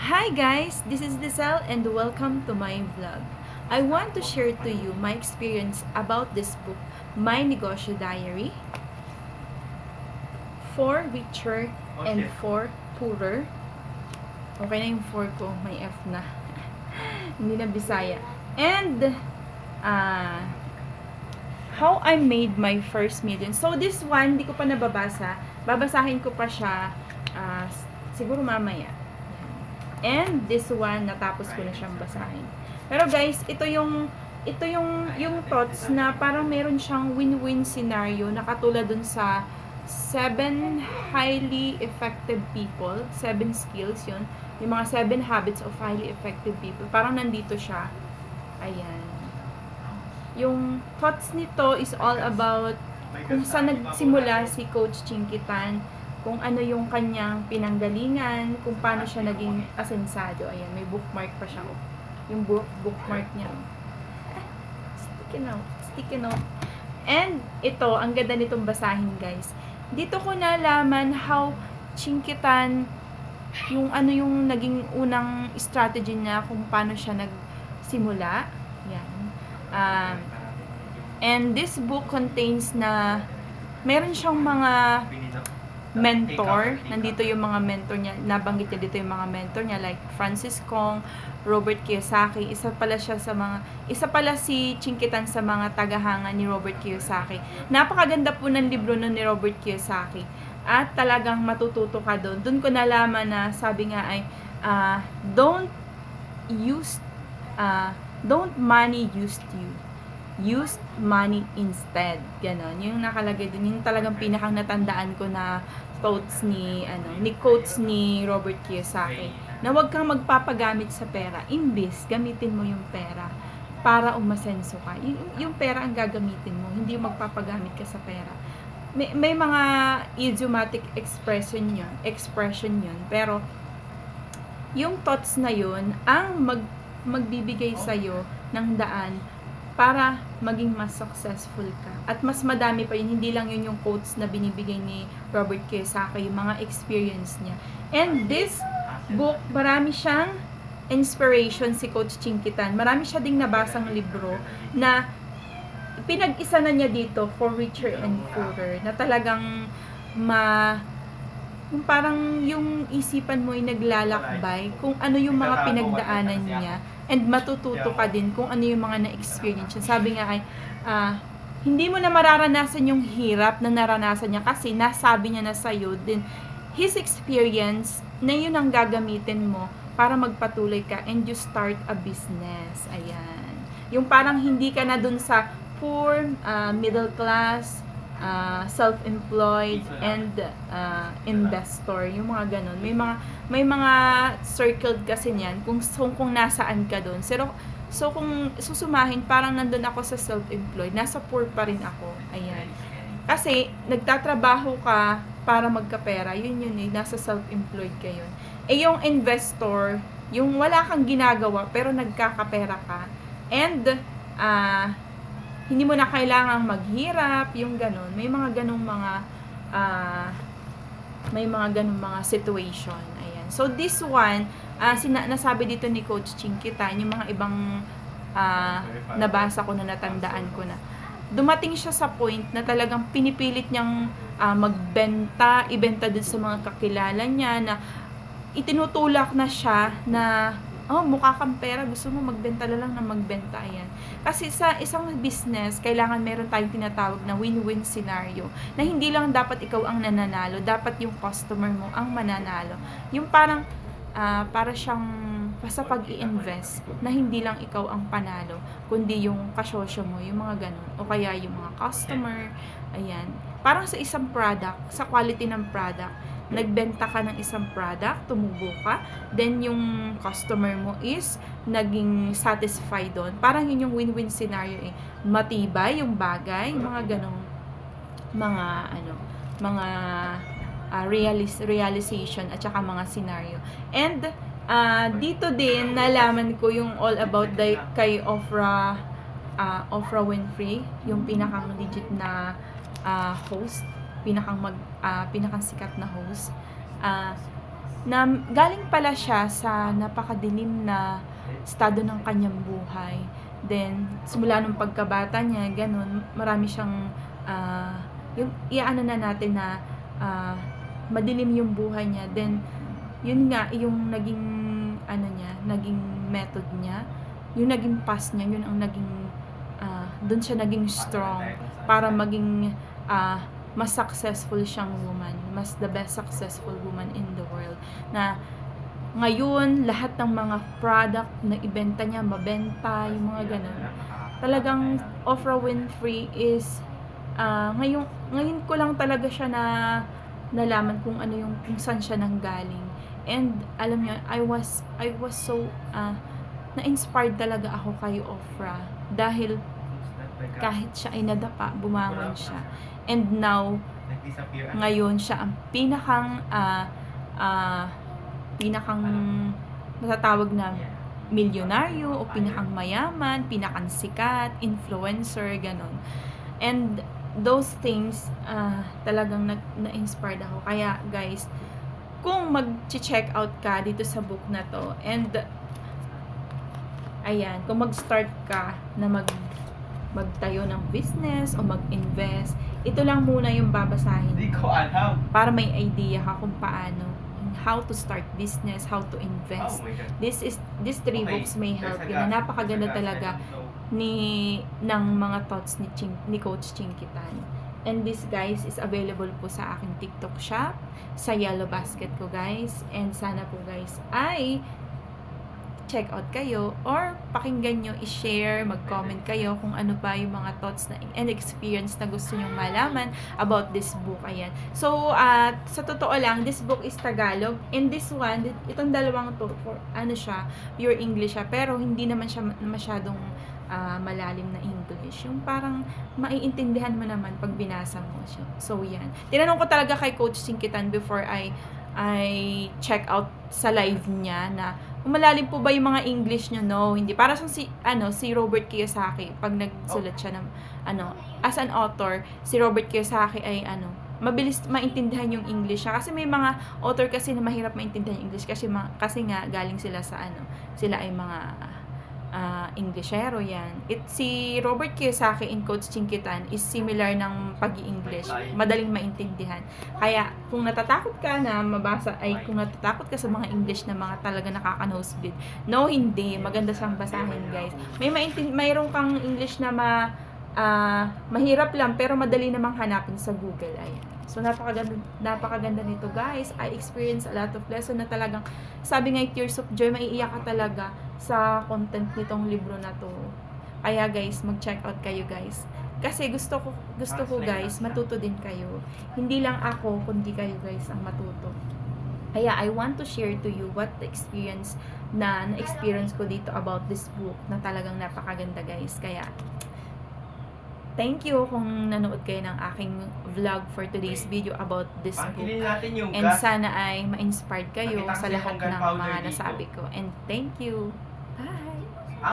Hi guys, this is Desel and welcome to my vlog. I want to share to you my experience about this book, My Negosyo Diary, For Richer and For Poorer. Okay na yung for ko, may F na. Hindi na Bisaya. And, How I Made My First Million. So this one, di ko pa nababasa. Babasahin ko pa siya siguro mamaya. And this one, natapos ko na siyang basahin. Pero guys, ito yung thoughts na parang meron siyang win-win scenario na katulad dun sa 7 highly effective people, 7 skills yun, yung mga 7 habits of highly effective people. Parang nandito siya. Ayan. Yung thoughts nito is all about kung saan nagsimula si Coach Chinky Tan, kung ano yung kanyang pinanggalingan, kung paano siya naging asensado. Ayan, may bookmark pa siya. Yung bookmark niya. Sticky note. And ito, ang ganda nitong basahin, guys. Dito ko nalaman how Chinky Tan, yung ano yung naging unang strategy niya, kung paano siya nagsimula. Yan. And this book contains na meron siyang mga mentor. Nandito yung mga mentor niya. Nabanggit niya dito yung mga mentor niya like Francis Kong, Robert Kiyosaki. Isa pala si Chinky Tan sa mga tagahanga ni Robert Kiyosaki. Napakaganda po ng libro nun ni Robert Kiyosaki. At talagang matututo ka doon. Doon ko nalaman na sabi nga ay don't money use you. Use money instead. Ganon. Yung nakalagay dun, yung talagang pinakang natandaan ko na quotes ni Robert Kiyosaki. Na huwag kang magpapagamit sa pera. Imbis, gamitin mo yung pera para umasenso ka. Yung pera ang gagamitin mo, hindi yung magpapagamit ka sa pera. May mga idiomatic expression yun. Pero, yung thoughts na yun, ang magbibigay sa'yo ng daan para maging mas successful ka. At mas madami pa yun, hindi lang yun yung quotes na binibigay ni Robert Kiyosaki, yung mga experience niya. And this book, marami siyang inspiration si Coach Chinky Tan. Marami siya ding nabasang libro na pinag-isa na niya dito, For Richer and Poorer, na talagang yung parang yung isipan mo ay naglalakbay kung ano yung mga pinagdaanan niya and matututo ka din kung ano yung mga na-experience niya. Sabi nga ay hindi mo na mararanasan yung hirap na naranasan niya kasi nasabi niya na sa'yo din his experience na yun ang gagamitin mo para magpatuloy ka and you start a business. Ayan. Yung parang hindi ka na dun sa poor, middle class, self-employed and investor, yung mga ganun. May mga circled kasi niyan kung nasaan ka doon. So kung susumahin, parang nandun ako sa self-employed, nasa poor pa rin ako. Ayan. Kasi nagtatrabaho ka para magkapera, yun nasa self-employed ka yun. Eh yung investor, yung wala kang ginagawa pero nagkakapera ka and hindi mo na kailangang maghirap, yung ganun. May mga ganung mga situation. Ayan. So this one, nasabi dito ni Coach Chinky Tan, yung mga ibang nabasa ko na natandaan ko na. Dumating siya sa point na talagang pinipilit niyang ibenta din sa mga kakilala niya na itinutulak na siya na mukha kang pera, gusto mo magbenta lang ng magbenta, ayan. Kasi sa isang business, kailangan meron tayong tinatawag na win-win scenario, na hindi lang dapat ikaw ang nananalo, dapat yung customer mo ang mananalo. Yung parang, para siyang, basta pag-i-invest, na hindi lang ikaw ang panalo, kundi yung kasosyo mo, yung mga ganun, o kaya yung mga customer, ayan. Parang sa isang product, sa quality ng product, nagbenta ka ng isang product, tumubo ka, then yung customer mo is naging satisfied doon. Parang yun yung win-win scenario eh. Matibay yung bagay, mga ganong realization at saka mga scenario. And dito din nalaman ko yung all about kay Oprah Winfrey, yung pinakang legit na host, pinakang sikat na host. na galing pala siya sa napakadilim na estado ng kanyang buhay. Then, simula nung pagkabata niya, ganun, marami siyang, yung iaano na natin na madilim yung buhay niya. Then, yun nga, yung naging, naging method niya, yung naging path niya, yun ang naging, doon siya naging strong para maging, mas successful siyang woman, mas the best successful woman in the world. Na ngayon, lahat ng mga product na ibenta niya, mabenta, yung mga ganun. Talagang Oprah Winfrey is, ngayon ko lang talaga siya nalaman kung ano yung, kung saan siya nanggaling. And alam niyo, I was so, na-inspired talaga ako kay Oprah. Dahil kahit siya ay nadapa, bumangon siya. And now, ngayon siya ang pinakang matatawag na milyonaryo o pinakang mayaman, pinakang sikat, influencer, ganon. And those things, talagang na-inspired ako. Kaya guys, kung mag-check out ka dito sa book na to, and ayan, kung mag-start ka na magtayo ng business o mag-invest, ito lang muna yung babasahin Hindi ko alam. para may idea ka kung paano, how to start business, how to invest. Oh my God. These three books may help you. Na napakaganda talaga ng mga thoughts ni Coach Chinkitan. And this guys is available po sa aking TikTok shop, sa Yellow Basket ko guys. And sana po guys ay check out kayo or pakinggan nyo, i-share, mag-comment kayo kung ano pa yung mga thoughts and experience na gusto nyong malaman about this book. Ayan. So, sa totoo lang, this book is Tagalog. And this one, itong dalawang to, pure English siya, pero hindi naman siya masyadong malalim na English. Yung parang maiintindihan mo naman pag binasa mo siya. So, yan. Tinanong ko talaga kay Coach Chinkitan before I check out sa live niya na malalim po ba yung mga English nyo? No, hindi. Para siyang si Robert Kiyosaki, pag nagsulat siya ng, as an author, si Robert Kiyosaki ay, mabilis maintindihan yung English siya. Kasi may mga author kasi na mahirap maintindihan yung English kasi nga galing sila sa, sila ay mga, Englishero yan. Si Robert Kiyosaki and Coach Chinkitan is similar ng pag-i-English. Madaling maintindihan. Kaya, kung natatakot ka na mabasa, kung natatakot ka sa mga English na mga talaga nakaka-nosebleed, no, hindi. Maganda siyang basahin, guys. Mayroon kang English na mahirap lang, pero madali namang hanapin sa Google. Ayan. So, napakaganda nito, guys. I experienced a lot of lesson na talagang, sabi nga, tears of joy, maiiyak ka talaga sa content nitong libro na to. Kaya, guys, mag-check out kayo, guys. Kasi gusto ko, guys, matuto din kayo. Hindi lang ako, kundi kayo, guys, ang matuto. Kaya, I want to share to you what the experience na-experience ko dito about this book na talagang napakaganda, guys. Kaya, thank you kung nanood kayo ng aking vlog for today's video about this book. Natin yung And gas. sana ay ma-inspired kayo Nakita sa kasi lahat yung ng gunpowder mga dito. nasabi ko. And thank you. Bye!